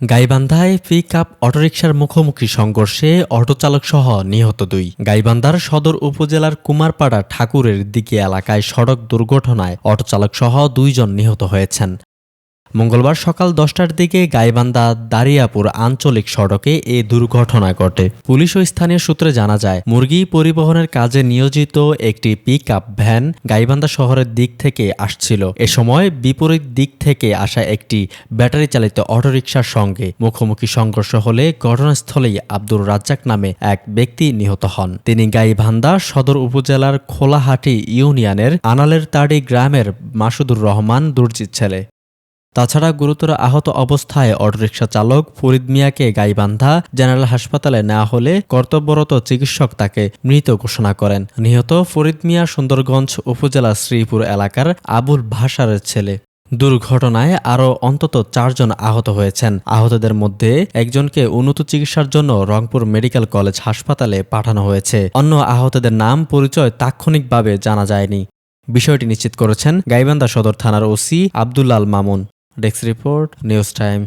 গাইবান্ধায় pickup অটোরিকশার মুখোমুখি সংঘর্ষে অটোচালকসহ নিহত ২। গাইবান্ধার সদর উপজেলার কুমারপাড়া ঠাকুরের দিকে এলাকায় সড়ক দুর্ঘটনায় অটোচালকসহ ২ জন নিহত হয়েছেন। মঙ্গলবার সকাল ১০টার দিকে গাইবান্ধা দারিয়াপুর আঞ্চলিক সড়কে এ দুর্ঘটনা ঘটে। পুলিশ ও স্থানীয় সূত্রে জানা যায়, মুরগি পরিবহনের কাজে নিয়োজিত একটি পিকআপ ভ্যান গাইবান্ধা শহরের দিক থেকে আসছিল। এ সময় বিপরীত দিক থেকে আসা একটি ব্যাটারি চালিত অটোরিকশার সঙ্গে মুখোমুখি সংঘর্ষ হলে ঘটনাস্থলেই আব্দুর রাজ্জাক নামে এক ব্যক্তি নিহত হন। তিনি গাইবান্ধা সদর উপজেলার খোলাহাটি ইউনিয়নের আনালের তাড়ি গ্রামের মাসুদুর রহমান দুর্জির ছেলে। তাছাড়া গুরুতর আহত অবস্থায় অটোরিকশা চালক ফরিদ মিয়াকে গাইবান্ধা জেনারেল হাসপাতালে নেওয়া হলে কর্তব্যরত চিকিৎসক তাকে মৃত ঘোষণা করেন। নিহত ফরিদ মিয়া সুন্দরগঞ্জ উপজেলার শ্রীপুর এলাকার আবুল ভাসারের ছেলে। দুর্ঘটনায় আরও অন্তত ৪ জন আহত হয়েছেন। আহতদের মধ্যে একজনকে উন্নত চিকিৎসার জন্য রংপুর মেডিকেল কলেজ হাসপাতালে পাঠানো হয়েছে। অন্য আহতদের নাম পরিচয় তাৎক্ষণিকভাবে জানা যায়নি। বিষয়টি নিশ্চিত করেছেন গাইবান্ধা সদর থানার OC Abdullal Mamun. Desk report, news Times.